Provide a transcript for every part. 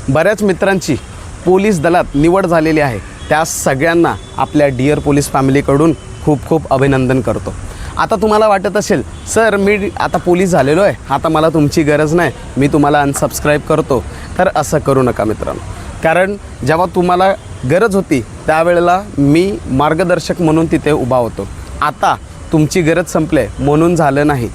बऱ्याच मित्रांची पोलीस दलात निवड झालेली आहे, त्या सगळ्यांना आपल्या डिअर पोलीस फॅमिलीकडून खूप खूप अभिनंदन करतो। आता तुम्हाला वाटत असेल सर मी आता पोलीस झालेलो आहे, आता मला तुमची गरज नाही, मी तुम्हाला अनसबस्क्राईब करतो, तर असं करू नका मित्रांनो। कारण जेव्हा तुम्हाला गरज होती त्यावेळेला मी मार्गदर्शक म्हणून तिथे उभा होतो। आता तुमची गरज संपले म्हणून झालं नाही,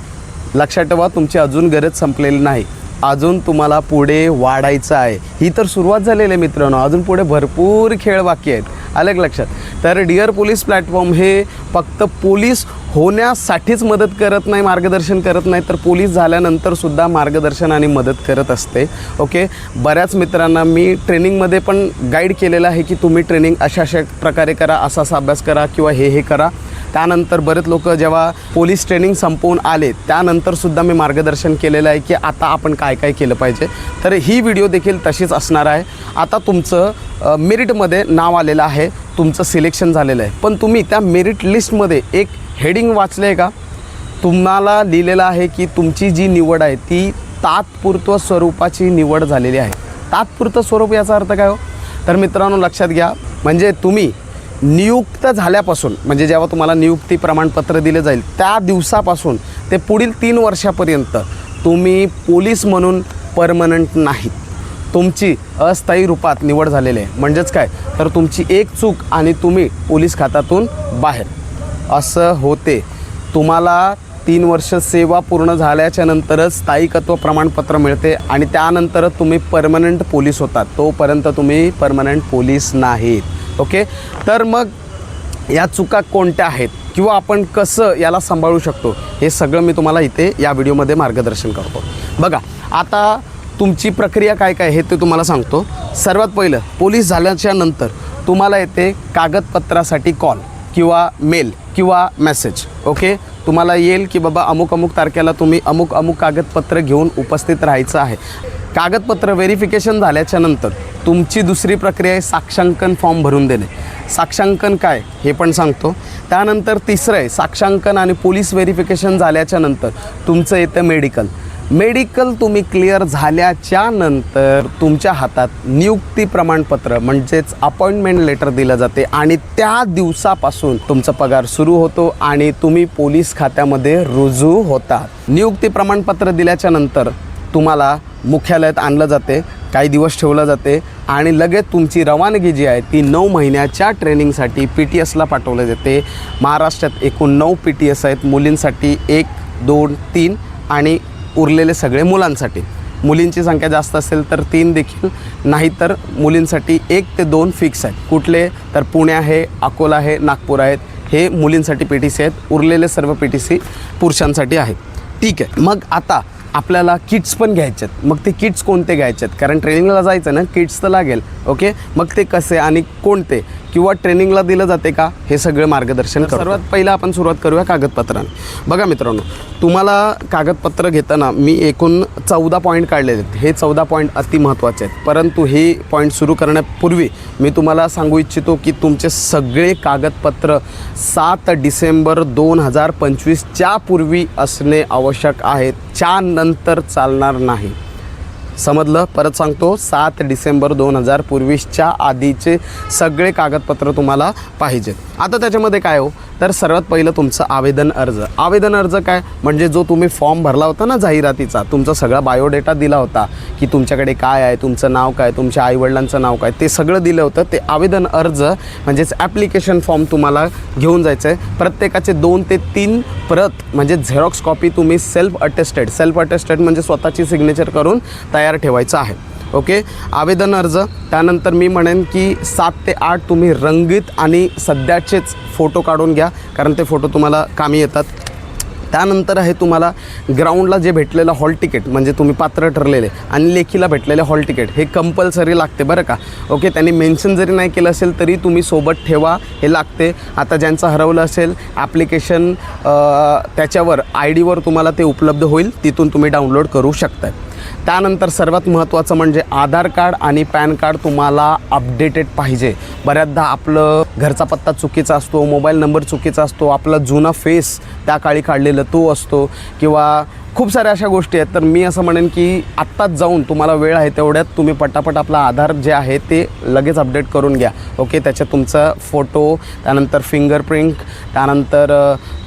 लक्षात ठेवा तुमची अजून गरज संपलेली नाही, अजून तुम्हाला पुढे वाढायचं आहे। ही तर सुरुवात झालेली आहे मित्रांनो, अजून पुढे भरपूर खेळ बाकी आहेत, आलं का लक्षात। तर डिअर पोलीस प्लॅटफॉर्म हे फक्त पोलीस होण्यासाठीच मदत करत नाही, मार्गदर्शन करत नाही, तर पोलीस झाल्यानंतरसुद्धा मार्गदर्शन आणि मदत करत असते। ओके, बऱ्याच मित्रांना मी ट्रेनिंगमध्ये पण गाईड केलेलं आहे की तुम्ही ट्रेनिंग अशा प्रकारे करा, असा अभ्यास करा किंवा हे करा। त्यानंतर बरेच लोक जेव्हा पोलीस ट्रेनिंग संपवून आले त्यानंतरसुद्धा मी मार्गदर्शन केलेलं आहे की आता आपण काय काय केलं पाहिजे। तर ही व्हिडिओ देखील तशीच असणार आहे। आता तुमचं मेरिटमध्ये नाव आलेलं आहे, तुमचं सिलेक्शन झालेलं आहे, पण तुम्ही त्या मेरिट लिस्टमध्ये एक हेडिंग वाचले आहे का? तुम्हाला लिहिलेलं आहे की तुमची जी निवड आहे ती तात्पुरत्व स्वरूपाची निवड झालेली आहे। तात्पुरतं स्वरूप याचा अर्थ काय हो? तर मित्रांनो लक्षात घ्या, म्हणजे तुम्ही नियुक्त झाल्यापासून, म्हणजे जेव्हा तुम्हाला नियुक्ती प्रमाणपत्र दिले जाईल त्या दिवसापासून ते पुढील 3 वर्षापर्यंत तुम्ही पोलीस म्हणून परमनंट नाहीत, तुमची अस्थायी रूपात निवड झालेली आहे। म्हणजेच काय, तर तुमची एक चूक आणि तुम्ही पोलीस खात्यातून बाहेर, असं होते। तुम्हाला 3 वर्ष सेवा पूर्ण झाल्याच्या नंतरच स्थायिकत्व प्रमाणपत्र मिळते आणि त्यानंतरच तुम्ही परमनंट पोलीस होतात, तोपर्यंत तुम्ही परमनंट पोलीस नाहीत। ओके, तर मग या चुका कोणत्या आहेत किंवा आपण कसं याला सांभाळू शकतो हे सगळं मी तुम्हाला इथे या व्हिडिओमध्ये मार्गदर्शन करतो। बघा, आता तुमची प्रक्रिया काय काय हे ते तुम्हाला सांगतो। सर्वात पहिलं, पोलीस झाल्याच्या नंतर तुम्हाला येते कागदपत्रासाठी कॉल किंवा मेल किंवा मेसेज। ओके, तुम्हाला येईल की बाबा अमुक अमुक तारखेला तुम्ही अमुक अमुक कागदपत्र घेऊन उपस्थित राहायचं आहे। कागदपत्र व्हेरिफिकेशन झाल्याच्या नंतर तुमची दुसरी प्रक्रिया आहे साक्षांकन फॉर्म भरून देणे। साक्षांकन काय हे पण सांगतो। त्यानंतर तिसरं आहे साक्षांकन आणि पोलीस व्हेरिफिकेशन झाल्याच्या नंतर तुमचं येतं मेडिकल। मेडिकल तुम्ही क्लिअर झाल्याच्या नंतर तुमच्या हातात नियुक्ती प्रमाणपत्र म्हणजेच अपॉइंटमेंट लेटर दिलं जाते आणि त्या दिवसापासून तुमचा पगार सुरू होतो आणि तुम्ही पोलीस खात्यामध्ये रुजू होतात। नियुक्ती प्रमाणपत्र दिल्याच्या नंतर तुम्हाला मुख्यालयात आणलं जाते, काही दिवस ठेवलं जाते आणि लगेच तुमची रवानगी जी आहे ती 9 महिन्याच्या ट्रेनिंगसाठी PTSला पाठवलं जाते। महाराष्ट्रात एकूण 9 PTS आहेत, मुलींसाठी 1, 2, 3 आणि उरलेले सगळे मुलांसाठी। मुलींची संख्या जास्त असेल तर 3 देखील, नाही तर मुलींसाठी 1 ते 2 फिक्स आहेत। कुठले तर पुणे आहे, अकोला आहे, नागपूर आहेत, हे मुलींसाठी PTC आहेत, उरलेले सर्व PTC पुरुषांसाठी आहेत। ठीक आहे, मग आता आपल्याला किट्स पण घ्यायचे आहेत। मग ते किट्स कोणते घ्यायचे आहेत, कारण ट्रेनिंगला जायचं ना, किट्स तर लागेल। ओके, मग ते कसे आणि कोणते किंवा ट्रेनिंगला दिलं जाते का हे सगळं मार्गदर्शन करतो। सर्वात पहिलं आपण सुरुवात करूया कागदपत्राने। बघा मित्रांनो, तुम्हाला कागदपत्र घेताना मी एकूण 14 पॉईंट काढलेले आहेत। हे 14 पॉईंट अति महत्त्वाचे आहेत, परंतु हे पॉईंट सुरू करण्यापूर्वी मी तुम्हाला सांगू इच्छितो की तुमचे सगळे कागदपत्र 7 डिसेंबर 2025च्या पूर्वी असणे आवश्यक आहेत, च्या नंतर चालणार नाही। समजलं? परत सांगतो, 7 डिसेंबर 2024च्या आधीचे सगळे कागदपत्र तुम्हाला पाहिजेत। आता त्याच्यामध्ये काय हो, तर सर्वात पहिलं तुमचं आवेदन अर्ज। आवेदन अर्ज काय, म्हणजे जो तुम्ही फॉर्म भरला होता ना जाहिरातीचा, तुमचा सगळा बायोडेटा दिला होता की तुमच्याकडे काय आहे, तुमचं नाव काय, तुमच्या आईवडिलांचं नाव काय, ते सगळं दिलं होतं। ते आवेदन अर्ज म्हणजेच ॲप्लिकेशन फॉर्म तुम्हाला घेऊन जायचं आहे। प्रत्येकाचे 2 ते 3 प्रत म्हणजे झेरॉक्स कॉपी तुम्ही सेल्फ अटेस्टेड म्हणजे स्वतःची सिग्नेचर करून तयार ठेवायचं आहे। ओके, आवेदन अर्ज। त्यानंतर मी म्हणेन की 7 ते 8 तुम्ही रंगीत आणि सध्याचेच फोटो काढून घ्या, कारण ते फोटो तुम्हाला कामी येतात। त्यानंतर आहे तुम्हाला ग्राउंडला जे भेटलेलं हॉल तिकीट, म्हणजे तुम्ही पात्र ठरलेले, आणि लेखीला भेटलेले हॉल तिकीट हे कंपल्सरी लागते बरं का। ओके, त्यांनी मेन्शन जरी नाही केलं असेल तरी तुम्ही सोबत ठेवा, हे लागते। आता ज्यांचं हरवलं असेल ॲप्लिकेशन त्याच्यावर IDवर तुम्हाला ते उपलब्ध होईल, तिथून तुम्ही डाउनलोड करू शकता। त्यानंतर सर्वात महत्त्वाचं म्हणजे आधार कार्ड आणि पॅन कार्ड तुम्हाला अपडेटेड पाहिजे। बऱ्याचदा आपलं घरचा पत्ता चुकीचा असतो, मोबाईल नंबर चुकीचा असतो, आपला जुना फेस त्या काळी काढलेला तो असतो, किंवा खूप साऱ्या अशा गोष्टी आहेत. तर मी असं म्हणेन की आत्ताच जाऊन तुम्हाला वेळ आहे तेवढ्यात तुम्ही पटापट आपला आधार जे आहे ते लगेच अपडेट करून घ्या. ओके, त्याच्यात तुमचा फोटो, त्यानंतर फिंगरप्रिंट, त्यानंतर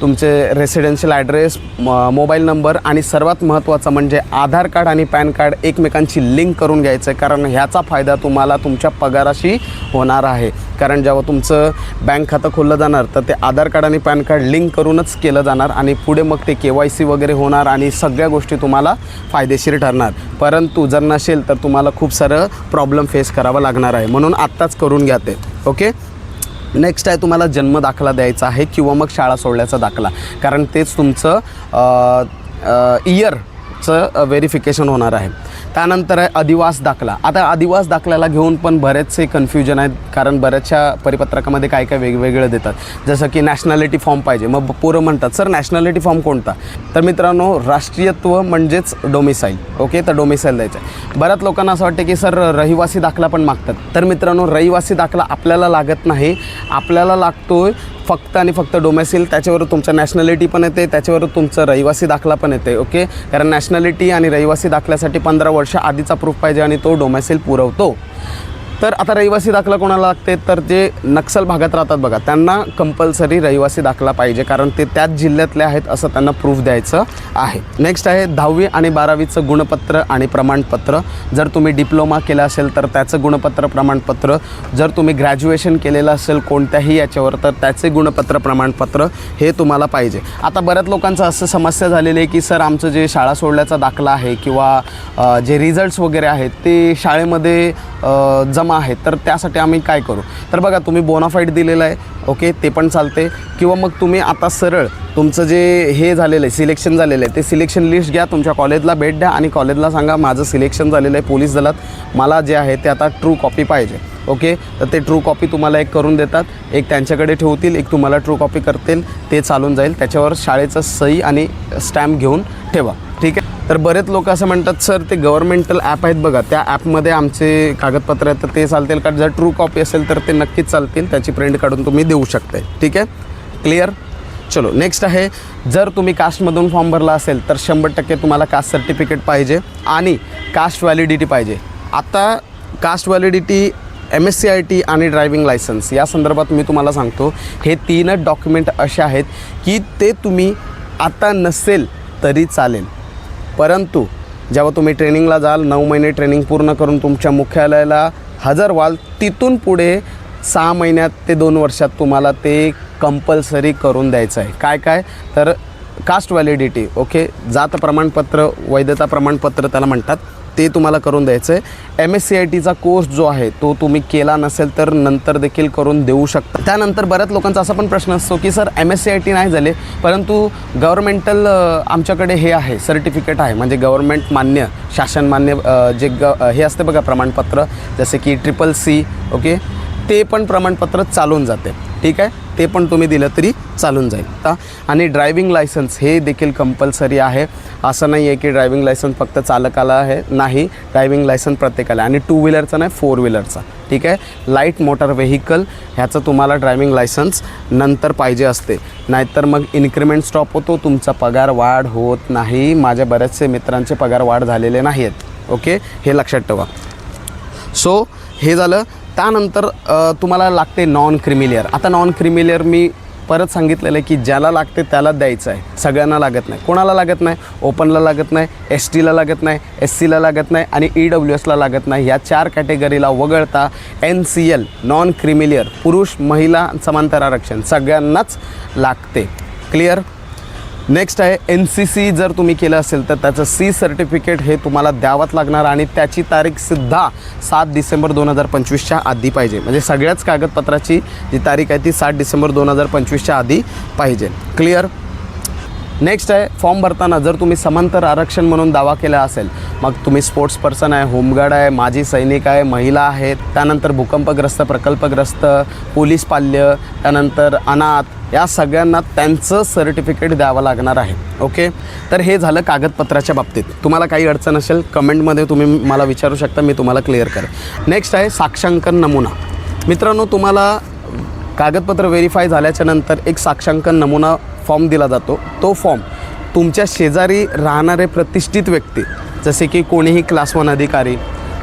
तुमचे रेसिडेन्शियल ॲड्रेस, मोबाईल नंबर आणि सर्वात महत्त्वाचं म्हणजे आधार कार्ड आणि पॅन कार्ड एकमेकांची लिंक करून घ्यायचं आहे. कारण ह्याचा फायदा तुम्हाला तुमच्या पगाराशी होणार आहे. कारण जेव्हा तुमचं बँक खातं खोललं जाणार तर ते आधार कार्ड आणि पॅन कार्ड लिंक करूनच केलं जाणार आणि पुढे मग ते KYC वगैरे होणार आणि सगळ्या गोष्टी तुम्हाला फायदेशीर ठरणार. परंतु जर नसेल तर तुम्हाला खूप सारं प्रॉब्लेम फेस करावं लागणार आहे. म्हणून आत्ताच करून घ्या ते. ओके, नेक्स्ट आहे तुम्हाला जन्म दाखला द्यायचा आहे किंवा मग शाळा सोडल्याचा दाखला. कारण तेच तुमचं इयरचं व्हेरिफिकेशन होणार आहे. त्यानंतर आहे अधिवास दाखला. आता अधिवास दाखल्याला घेऊन पण बरेचसे कन्फ्युजन आहेत. कारण बऱ्याचशा परिपत्रकामध्ये काय काय वेगवेगळं देतात. जसं की नॅशनॅलिटी फॉर्म पाहिजे. मग पोरं म्हणतात सर नॅशनॅलिटी फॉर्म कोणता? तर मित्रांनो, राष्ट्रीयत्व म्हणजेच डोमिसाईल. ओके, तर डोमिसाईल द्यायचं आहे. बऱ्याच लोकांना असं वाटतं की सर रहिवासी दाखला पण मागतात. तर मित्रांनो, रहिवासी दाखला आपल्याला लागत नाही. आपल्याला लागतोय फक्त आणि फक्त डोमेसिल. त्याच्यावर तुमचं नॅशनॅलिटी पण येते, त्याच्यावर तुमचं रहिवासी दाखला पण येते. ओके, कारण नॅशनॅलिटी आणि रहिवासी दाखल्यासाठी 15 वर्ष आधीचा प्रूफ पाहिजे आणि तो डोमेसिल पुरवतो. तर आता रहिवासी दाखला कोणाला लागते? तर जे नक्षल भागात राहतात बघा, त्यांना कंपल्सरी रहिवासी दाखला पाहिजे. कारण ते त्याच जिल्ह्यातले आहेत असं त्यांना प्रूफ द्यायचं आहे. नेक्स्ट आहे 10वी आणि 12वीचं गुणपत्र आणि प्रमाणपत्र. जर तुम्ही डिप्लोमा केला असेल तर त्याचं गुणपत्र प्रमाणपत्र. जर तुम्ही ग्रॅज्युएशन केलेलं असेल कोणत्याही याच्यावर तर त्याचे गुणपत्र प्रमाणपत्र हे तुम्हाला पाहिजे. आता बऱ्याच लोकांचं असं समस्या झालेली आहे की सर आमचं जे शाळा सोडल्याचा दाखला आहे किंवा जे रिझल्ट्स वगैरे आहेत ते शाळेमध्ये जमा आहेत, तर त्यासाठी आम्ही काय करू? तर बघा, तुम्ही बोनाफाईड दिलेलं आहे. ओके, ते पण चालते. किंवा मग तुम्ही आता सरळ तुमचं जे हे झालेलं आहे, सिलेक्शन झालेलं आहे, ते सिलेक्शन लिस्ट घ्या, तुमच्या कॉलेजला भेट द्या आणि कॉलेजला सांगा माझं सिलेक्शन झालेलं आहे पोलीस दलात, मला जे आहे ते आता ट्रू कॉपी पाहिजे. ओके, तर ते ट्रू कॉपी तुम्हाला एक करून देतात, एक त्यांच्याकडे ठेवतील, एक तुम्हाला ट्रू कॉपी करतील, ते चालून जाईल. त्याच्यावर शाळेचं सही आणि स्टॅम्प घेऊन ठेवा. ठीक आहे. तर बरेच लोक असं म्हणतात सर ते गव्हर्मेंटल ॲप आहेत बघा, त्या ॲपमध्ये आमचे कागदपत्र आहेत तर ते चालतील का? जर ट्रू कॉपी असेल तर ते नक्कीच चालतील. त्याची प्रिंट काढून तुम्ही देऊ शकताय. ठीक आहे, क्लिअर? चलो, नेक्स्ट आहे जर तुम्ही कास्टमधून फॉर्म भरला असेल तर 100% तुम्हाला कास्ट सर्टिफिकेट पाहिजे आणि कास्ट व्हॅलिडिटी पाहिजे. आता कास्ट व्हॅलिडिटी, MSCIT आणि ड्रायव्हिंग लायसन्स या संदर्भात मी तुम्हाला सांगतो, हे 3च डॉक्युमेंट असे आहेत की ते तुम्ही आता नसेल तरी चालेल. परंतु जेव्हा तुम्ही ट्रेनिंगला जाल, 9 महिने ट्रेनिंग पूर्ण करून तुमच्या मुख्यालयाला हजर व्हाल, तिथून पुढे 6 महिन्यात ते 2 वर्षात तुम्हाला ते कंपल्सरी करून द्यायचं आहे. काय काय? तर कास्ट व्हॅलिडिटी, ओके, जात प्रमाणपत्र, वैधता प्रमाणपत्र त्याला म्हणतात, ते तुम्हाला करून द्यायचं आहे. MSCITचा कोर्स जो आहे तो तुम्ही केला नसेल तर नंतर देखील करून देऊ शकता. त्यानंतर बऱ्याच लोकांचा असा पण प्रश्न असतो की सर MSCIT नाही झाले परंतु गव्हर्मेंटल आमच्याकडे हे आहे, सर्टिफिकेट आहे, म्हणजे गव्हर्मेंट मान्य, शासन मान्य जे हे असते बघा प्रमाणपत्र, जसे की CCC. ओके, ते पण प्रमाणपत्र चालून जाते. ठीक आहे, ते पण तुम्ही दिलं तरी चालून जाईल. आणि ड्रायव्हिंग लायसन्स हे देखील कंपल्सरी आहे. असं नाही आहे की ड्रायव्हिंग लायसन्स फक्त चालकाला आहे, नाही, ड्रायव्हिंग लायसन्स प्रत्येकाला, आणि 2 व्हीलरचा नाही, 4 व्हीलरचा. ठीक आहे, लाईट मोटर व्हेकल ह्याचं तुम्हाला ड्रायव्हिंग लायसन्स नंतर पाहिजे असते, नाहीतर मग इन्क्रिमेंट स्टॉप होतो, तुमचा पगार वाढ होत नाही. माझ्या बऱ्याचशे मित्रांचे पगार वाढ झालेले नाही आहेत. ओके, हे लक्षात ठेवा. सो हे झालं. त्यानंतर तुम्हाला लागते नॉन क्रिमिलियर. आता नॉन क्रिमिलियर मी परत सांगितलेलं आहे की ज्याला लागते त्याला द्यायचं आहे, सगळ्यांना लागत नाही. कोणाला लागत नाही? ओपनला लागत नाही, STला लागत नाही, SCला लागत नाही आणि EWSला लागत नाही. या 4 कॅटेगरीला वगळता NCL नॉन क्रिमिलियर, पुरुष महिला समांतर आरक्षण सगळ्यांनाच लागते. क्लिअर? नेक्स्ट आहे NCC. जर तुम्ही केलं असेल तर त्याचं C सर्टिफिकेट हे तुम्हाला द्यावंच लागणार आणि त्याची तारीखसुद्धा 7 डिसेंबर 2025च्या आधी पाहिजे. म्हणजे सगळ्याच कागदपत्राची जी तारीख आहे ती 7 डिसेंबर 2025च्या आधी पाहिजे. क्लिअर? नेक्स्ट आहे फॉर्म भरताना जर तुम्ही समांतर आरक्षण म्हणून दावा केला असेल, मग तुम्ही स्पोर्ट्स पर्सन आहे, होमगार्ड आहे, माजी सैनिक आहे, महिला आहेत, त्यानंतर भूकंपग्रस्त, प्रकल्पग्रस्त, पोलीस पाल्य, त्यानंतर अनाथ, या सगळ्यांना त्यांचं सर्टिफिकेट द्यावं लागणार आहे. ओके, तर हे झालं कागदपत्राच्या बाबतीत. तुम्हाला काही अडचण असेल कमेंटमध्ये तुम्ही मला विचारू शकता, मी तुम्हाला क्लिअर करेन. नेक्स्ट आहे साक्षांकन नमुना. मित्रांनो, तुम्हाला कागदपत्र व्हेरीफाय झाल्याच्या नंतर एक साक्षांकन नमुना फॉर्म दिला जातो. तो फॉर्म तुमच्या शेजारी राहणारे प्रतिष्ठित व्यक्ती जसे की कोणीही क्लास 1 अधिकारी,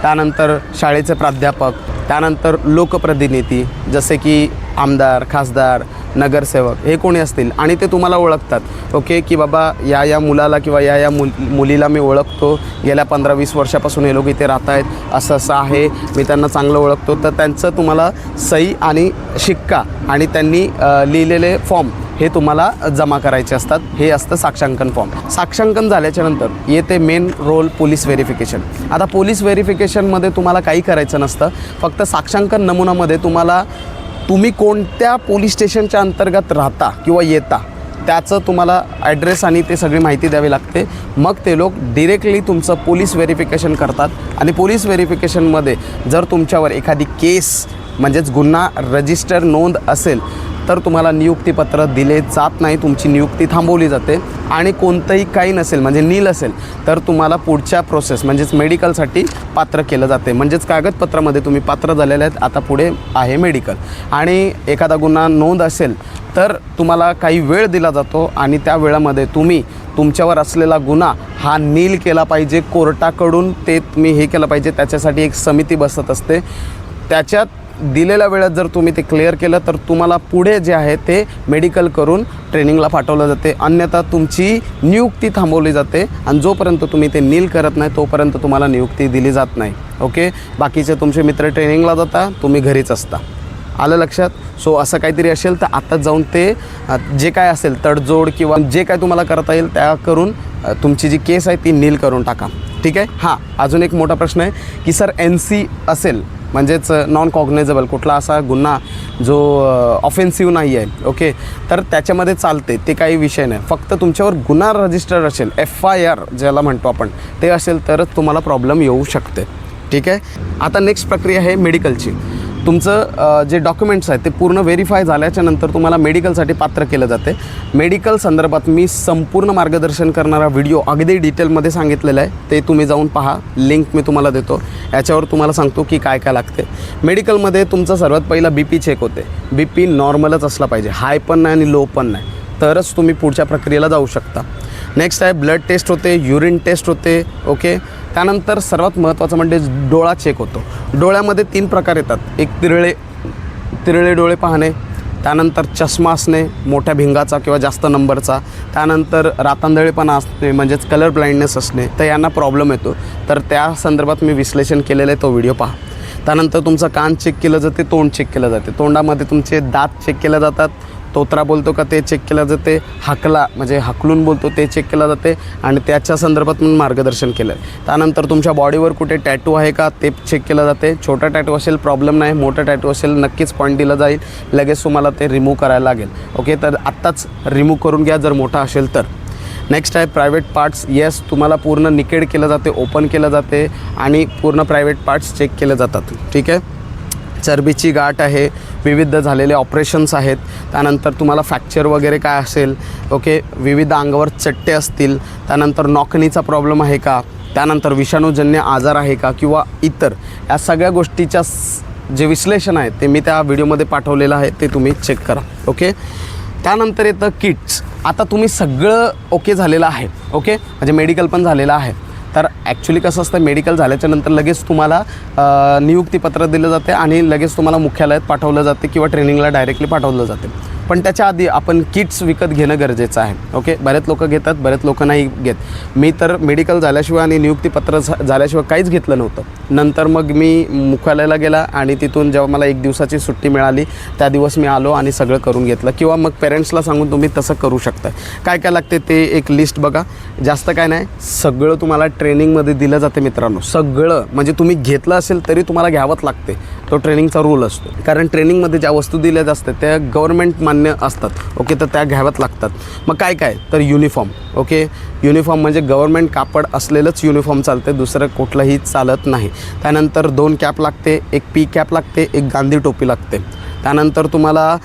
त्यानंतर शाळेचे प्राध्यापक, त्यानंतर लोकप्रतिनिधी जसे की आमदार, खासदार, नगरसेवक हे कोणी असतील आणि ते तुम्हाला ओळखतात ओके की बाबा या मुलाला किंवा या मुलीला मी ओळखतो, गेल्या 15-20 वर्षापासून हे लोक इथे राहत आहेत, असं आहे, मी त्यांना चांगलं ओळखतो, तर त्यांचं तुम्हाला सही आणि शिक्का आणि त्यांनी लिहिलेले फॉर्म हे तुम्हाला जमा करायचे असतात. हे असतं साक्षांकन फॉर्म. साक्षांकन झाल्याच्यानंतर येते मेन रोल पोलीस व्हेरिफिकेशन. आता पोलीस व्हेरिफिकेशनमध्ये तुम्हाला काही करायचं नसतं, फक्त साक्षांकन नमुनामध्ये तुम्ही कोणत्या पोलीस स्टेशनच्या अंतर्गत राहता किंवा येता त्याचं तुम्हाला ॲड्रेस आणि ते सगळी माहिती द्यावी लागते. मग ते लोक डिरेक्टली तुमचं पोलीस व्हेरिफिकेशन करतात आणि पोलीस व्हेरिफिकेशनमध्ये जर तुमच्यावर एखादी केस म्हणजेच गुन्हा रजिस्टर नोंद असेल तर तुम्हाला नियुक्तीपत्र दिले जात नाही, तुमची नियुक्ती थांबवली जाते. आणि कोणतंही काही नसेल म्हणजे नील असेल तर तुम्हाला पुढच्या प्रोसेस म्हणजेच मेडिकलसाठी पात्र केलं जाते. म्हणजेच कागदपत्रामध्ये तुम्ही पात्र झालेले आहेत, आता पुढे आहे मेडिकल. आणि एखादा गुन्हा नोंद असेल तर तुम्हाला काही वेळ दिला जातो आणि त्या वेळामध्ये तुमच्यावर असलेला गुन्हा हा नील केला पाहिजे कोर्टाकडून, ते तुम्ही हे केलं पाहिजे. त्याच्यासाठी एक समिती बसत असते, त्याच्यात दिलेल्या वेळात जर तुम्ही ते क्लिअर केलं तर तुम्हाला पुढे जे आहे ते मेडिकल करून ट्रेनिंगला पाठवलं जाते. अन्यथा तुमची नियुक्ती थांबवली जाते आणि जोपर्यंत तुम्ही ते नील करत नाही तोपर्यंत तुम्हाला नियुक्ती दिली जात नाही. ओके, बाकीचे तुमचे मित्र ट्रेनिंगला जाता, तुम्ही घरीच असता. आलं लक्षात? सो असं काहीतरी असेल तर आत्ताच जाऊन ते जे काय असेल तडजोड किंवा जे काय तुम्हाला करता येईल त्या करून तुमची जी केस आहे ती नील करून टाका. ठीक आहे. हां, अजून एक मोठा प्रश्न आहे की सर NC असेल म्हणजेच नॉन कॉग्नायझेबल कुठला असा गुन्हा जो ऑफेन्सिव्ह नाही आहे, ओके, तर त्याच्यामध्ये चालते, ते काही विषय नाही. फक्त तुमच्यावर गुन्हा रजिस्टर असेल, FIR ज्याला म्हणतो आपण, ते असेल तरच तुम्हाला प्रॉब्लेम येऊ शकते. ठीक आहे. आता नेक्स्ट प्रक्रिया आहे मेडिकलची. तुमचं जे डॉक्युमेंट्स आहेत ते पूर्ण व्हेरीफाय झाल्याच्या नंतर तुम्हाला मेडिकलसाठी पात्र केलं जाते. मेडिकल संदर्भात मी संपूर्ण मार्गदर्शन करणारा व्हिडिओ अगदी डिटेलमध्ये सांगितलेला आहे, ते तुम्ही जाऊन पहा, लिंक मी तुम्हाला देतो. याच्यावर तुम्हाला सांगतो की काय काय लागते. मेडिकलमध्ये तुमचं सर्वात पहिला BP चेक होते. BP नॉर्मलच असला पाहिजे, हाय पण नाही आणि लो पण नाही, तरच तुम्ही पुढच्या प्रक्रियेला जाऊ शकता. नेक्स्ट आहे ब्लड टेस्ट होते, युरिन टेस्ट होते. ओके, त्यानंतर सर्वात महत्त्वाचं म्हणजे डोळा चेक होतो. डोळ्यामध्ये 3 प्रकार येतात. एक तिरळे डोळे पाहणे, त्यानंतर चष्मा असणे मोठ्या भिंगाचा किंवा जास्त नंबरचा, त्यानंतर रातांधळेपणा असणे म्हणजेच कलर ब्लाइंडनेस असणे, तर यांना प्रॉब्लेम येतो. तर त्या संदर्भात मी विश्लेषण केलेलं आहे, तो व्हिडिओ पहा. त्यानंतर तुमचं कान चेक केलं जाते, तोंड चेक केलं जाते, तोंडामध्ये तुमचे दात चेक केले जातात, तोत्रा बोलतो का ते चेक केलं जाते, हाकला म्हणजे हाकलून बोलतो ते चेक केलं जाते आणि त्याच्या संदर्भात मी मार्गदर्शन केलं आहे. त्यानंतर तुमच्या बॉडीवर कुठे टॅटू आहे का ते चेक केलं जाते. छोटा टॅटू असेल प्रॉब्लेम नाही, मोठा टॅटू असेल नक्कीच पॉईंट दिला जाईल, लगेच तुम्हाला ते रिमूव्ह करायला लागेल. ओके, तर आत्ताच रिमूव्ह करून घ्या जर मोठा असेल तर. नेक्स्ट आहे प्रायव्हेट पार्ट्स. येस, तुम्हाला पूर्ण निकेड केलं जाते, ओपन केलं जाते आणि पूर्ण प्रायव्हेट पार्ट्स चेक केले जातात. ठीक आहे. चरबीची गाठ आहे, विविध झालेले ऑपरेशन्स आहेत, त्यानंतर तुम्हाला फ्रॅक्चर वगैरे काय असेल, ओके, विविध अंगावर चट्टे असतील, त्यानंतर नॉकनीचा प्रॉब्लेम आहे का, त्यानंतर विषाणूजन्य आजार आहे का किंवा इतर, या सगळ्या गोष्टीच्या जे विश्लेषण आहे ते मी त्या व्हिडिओमध्ये पाठवलेलं आहे, ते तुम्ही चेक करा. ओके, त्यानंतर येतं किट्स. आता तुम्ही सगळं ओके झालेलं आहे, ओके, म्हणजे मेडिकल पण झालेलं आहे. तर ॲक्च्युली कसं असतं, मेडिकल झाल्याच्यानंतर लगेच तुम्हाला नियुक्तीपत्र दिलं जाते आणि लगेच तुम्हाला मुख्यालयात पाठवलं जाते किंवा ट्रेनिंगला डायरेक्टली पाठवलं जाते. पण त्याच्या आधी आपण किट्स विकत घेणं गरजेचं आहे. ओके, बरेच लोक घेतात, बरेच लोक नाही घेत. मी तर मेडिकल झाल्याशिवाय आणि नियुक्तीपत्र झाल्याशिवाय काहीच घेतलं नव्हतं. नंतर मग मी मुख्यालयाला गेला आणि तिथून जेव्हा मला 1 दिवसाची सुट्टी मिळाली त्या दिवस मी आलो आणि सगळं करून घेतलं. किंवा मग पेरेंट्सला सांगून तुम्ही तसं करू शकता. काय काय लागते ते एक लिस्ट बघा. जास्त काय नाही, सगळं तुम्हाला ट्रेनिंगमध्ये दिलं जाते मित्रांनो. सगळं म्हणजे तुम्ही घेतलं असेल तरी तुम्हाला घ्यावंच लागते, तो ट्रेनिंगचा रूल असतो. कारण ट्रेनिंगमध्ये ज्या वस्तू दिल्या असतात त्या गव्हर्नमेंट मान्य असतात. ओके, तर त्या घ्याव्याच लागतात. मग काय काय तर युनिफॉर्म. ओके, युनिफॉर्म म्हणजे गव्हर्नमेंट कापड असलेलंच युनिफॉर्म चालते, दुसरं कुठलंही चालत नाही. त्यानंतर 2 कॅप लागते, एक पी कॅप लागते, एक गांधी टोपी लागते. त्यानंतर तुम्हाला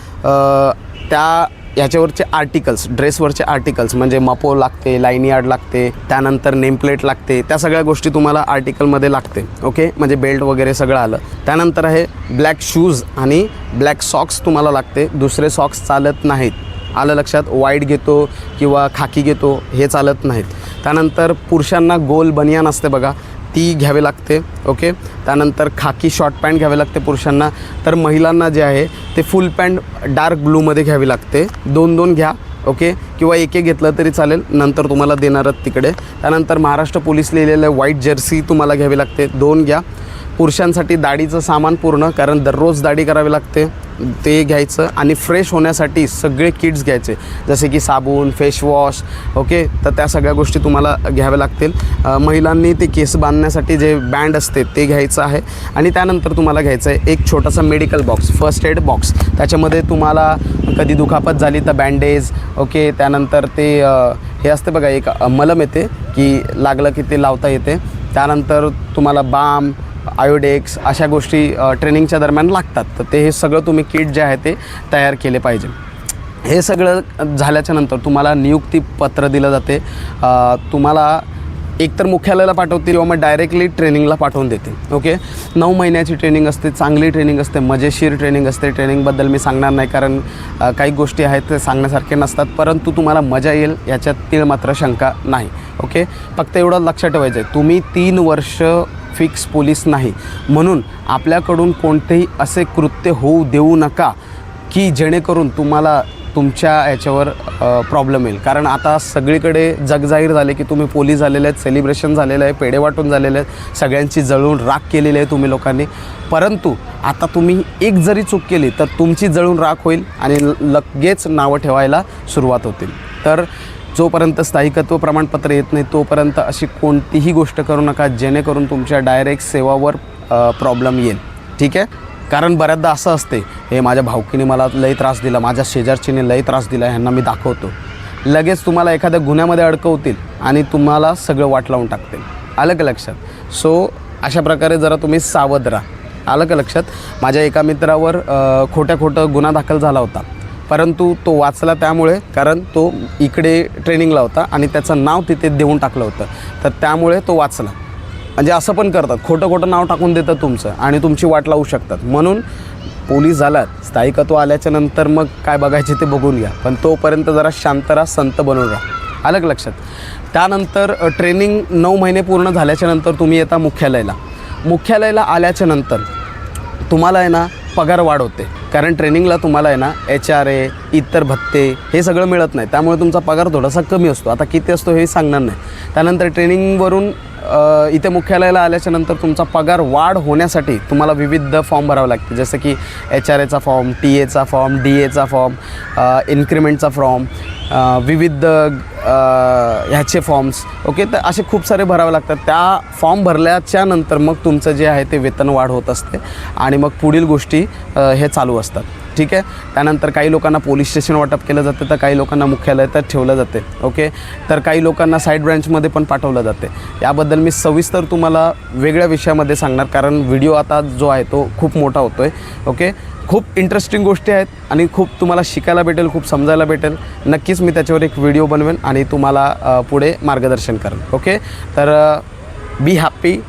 याच्यावरचे आर्टिकल्स, ड्रेसवरचे आर्टिकल्स म्हणजे मपो लागते, लाईन यार्ड लागते, त्यानंतर नेमप्लेट लागते, त्या सगळ्या गोष्टी तुम्हाला आर्टिकलमध्ये लागते. ओके, म्हणजे बेल्ट वगैरे सगळं आलं. त्यानंतर आहे ब्लॅक शूज आणि ब्लॅक सॉक्स तुम्हाला लागते, दुसरे सॉक्स चालत नाहीत. आलं लक्षात. वाईट घेतो किंवा खाकी घेतो हे चालत नाहीत. त्यानंतर पुरुषांना गोल बनियान असते बघा, ती घ्यावी लागते. ओके. त्यानंतर खाकी शॉर्ट पॅन्ट घ्यावी लागते पुरुषांना. तर महिलांना जे आहे ते फुल पॅन्ट डार्क ब्लूमध्ये घ्यावी लागते. 2-2 घ्या. ओके. किंवा एक घेतलं तरी चालेल, नंतर तुम्हाला देणारच तिकडे. त्यानंतर महाराष्ट्र पोलीस लिहिलेलं व्हाईट जर्सी तुम्हाला घ्यावी लागते, 2 घ्या. पुरुषांसाठी दाढीचं सामान पूर्ण, कारण दररोज दाढी करावी लागते, ते घ्यायचं. आणि फ्रेश होण्यासाठी सगळे किट्स घ्यायचे, जसे की साबण, फेसवॉश. ओके. तर त्या सगळ्या गोष्टी तुम्हाला घ्याव्या लागतील. महिलांनी ते केस बांधण्यासाठी जे बँड असते ते घ्यायचं आहे. आणि त्यानंतर तुम्हाला घ्यायचं आहे एक छोटासा medical box, first aid box. त्याच्यामध्ये तुम्हाला कधी दुखापत झाली तर बँडेज. ओके. त्यानंतर ते हे असते बघा, एक मलम येते की लागलं की ते लावता येते. त्यानंतर तुम्हाला बाम, आयोडेक्स अशा गोष्टी ट्रेनिंगच्या दरम्यान लागतात. तर ते हे सगळं तुम्ही किट जे आहे ते तयार केले पाहिजे. हे सगळं झाल्याच्या नंतर तुम्हाला नियुक्तीपत्र दिलं जाते. तुम्हाला एकतर मुख्यालयाला पाठवतील किंवा मग डायरेक्टली ट्रेनिंगला पाठवून देतील. ओके. 9 महिन्याची ट्रेनिंग असते, चांगली ट्रेनिंग असते, मजेशीर ट्रेनिंग असते. ट्रेनिंगबद्दल मी सांगणार नाही, कारण काही गोष्टी आहेत ते सांगण्यासारखे नसतात, परंतु तुम्हाला मजा येईल याच्यात तीळ मात्र शंका नाही. ओके. फक्त एवढं लक्षात ठेवायचं आहे, तुम्ही 3 वर्ष फिक्स पोलीस नाही, म्हणून आपल्याकडून कोणतेही असे कृत्य होऊ देऊ नका की जेणेकरून तुम्हाला तुमच्या याच्यावर प्रॉब्लेम येईल. कारण आता सगळीकडे जगजाहीर झाले की तुम्ही पोलीस झालेले आहेत, सेलिब्रेशन झालेलं आहे, पेढे वाटून झालेले आहेत, सगळ्यांची जळून राख केलेली आहे तुम्ही लोकांनी. परंतु आता तुम्ही एक जरी चूक केली तर तुमची जळून राख होईल आणि लगेच नावं ठेवायला सुरुवात होतील. तर जोपर्यंत स्थायिकत्व प्रमाणपत्र येत नाही तोपर्यंत अशी कोणतीही गोष्ट करू नका जेणेकरून तुमच्या डायरेक्ट सेवावर प्रॉब्लेम येईल. ठीक आहे. कारण बऱ्याचदा असं असते, हे माझ्या भावकीने मला लई त्रास दिला, माझ्या शेजारचीने लई त्रास दिला, ह्यांना मी दाखवतो, लगेच तुम्हाला एखाद्या गुन्ह्यामध्ये अडकवतील आणि तुम्हाला सगळं वाट लावून टाकतील. आलं का लक्षात. सो अशा प्रकारे जरा तुम्ही सावध राहा. आलं का लक्षात. माझ्या एका मित्रावर खोटं गुन्हा दाखल झाला होता, परंतु तो वाचला त्यामुळे, कारण तो इकडे ट्रेनिंगला होता आणि त्याचं नाव तिथे देऊन टाकलं होतं, तर त्यामुळे तो वाचला. म्हणजे असं पण करतात, खोटं नाव टाकून देतात तुमचं आणि तुमची वाट लावू शकतात. म्हणून पोलीस झालात, स्थायिकत्व आल्याच्या नंतर मग काय बघायचे ते बघून घ्या, पण तोपर्यंत जरा शांत राहा, संत बनून राहा. आलं का लक्षात. त्यानंतर ट्रेनिंग 9 महिने पूर्ण झाल्याच्या नंतर तुम्ही येता मुख्यालयाला आल्याच्या नंतर तुम्हाला आहे ना पगार वाढ होते. कारण ट्रेनिंगला तुम्हाला आहे ना HRA, इतर भत्ते हे सगळं मिळत नाही, त्यामुळे तुमचा पगार थोडासा कमी असतो. आता किती असतो हे सांगणार नाही. त्यानंतर ट्रेनिंगवरून इथे मुख्यालयाला आल्याच्या नंतर तुमचा पगार वाढ होण्यासाठी तुम्हाला विविध फॉर्म भरावे लागते, जसं की HRAचा फॉर्म, TA चा फॉर्म, DAचा फॉर्म, इन्क्रिमेंटचा फॉर्म, विविध ह्याचे फॉर्म्स. ओके. तर असे खूप सारे भरावे लागतात. त्या फॉर्म भरल्याच्या नंतर मग तुमचं जे आहे ते वेतन वाढ होत असते आणि मग पुढील गोष्टी हे चालू असतात. ठीक आहे. त्यानंतर काही लोकांना पोलीस स्टेशन वाटप केलं जातं, तर काही लोकांना मुख्यालयात ठेवलं जाते. ओके. तर काही लोकांना साईड ब्रँचमध्ये पण पाठवलं जाते. याबद्दल मी सविस्तर तुम्हाला वेगळ्या विषयामध्ये सांगणार, कारण व्हिडिओ आता जो आहे तो खूप मोठा होतो आहे. ओके. खूप इंटरेस्टिंग गोष्टी आहेत आणि खूप तुम्हाला शिकायला भेटेल, खूप समजायला भेटेल. नक्कीच मी त्याच्यावर एक व्हिडिओ बनवेन आणि तुम्हाला पुढे मार्गदर्शन करेन. ओके. तर बी हॅप्पी.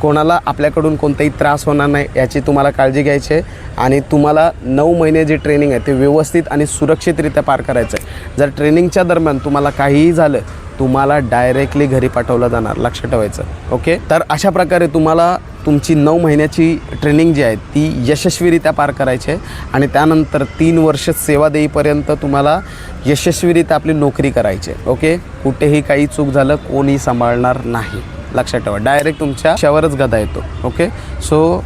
कोणाला आपल्याकडून कोणताही त्रास होणार नाही याची तुम्हाला काळजी घ्यायची आहे आणि तुम्हाला 9 महिने जे ट्रेनिंग आहे ते व्यवस्थित आणि सुरक्षितरित्या पार करायचं आहे. जर ट्रेनिंगच्या दरम्यान तुम्हाला काहीही झालं, तुम्हाला डायरेक्टली घरी पाठवलं जाणार, लक्षात ठेवायचं. ओके. तर अशा प्रकारे तुम्हाला तुमची 9 महिन्याची ट्रेनिंग जी आहे ती यशस्वीरित्या पार करायची आहे आणि त्यानंतर 3 वर्ष सेवा देईपर्यंत तुम्हाला यशस्वीरित्या आपली नोकरी करायची आहे. ओके. कुठेही काही चूक झालं कोणी सांभाळणार नाही, लक्षात ठेवा. डायरेक्ट तुमच्या शेवरच गदा येतो. ओके. सो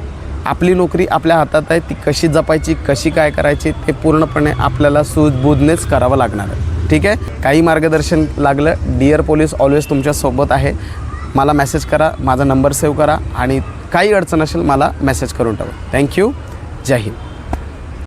आपली नोकरी आपल्या हातात आहे, ती कशी जपायची, कशी काय करायची ते पूर्णपणे आपल्याला सूझबूझनेच करावं लागणार आहे. ठीक आहे. काही मार्गदर्शन लागलं, डिअर पोलीस ऑलवेज तुमच्यासोबत आहे. मला मेसेज करा, माझा नंबर सेव्ह करा आणि काही अडचण असेल मला मेसेज करून टाका. थँक्यू. जय हिंद.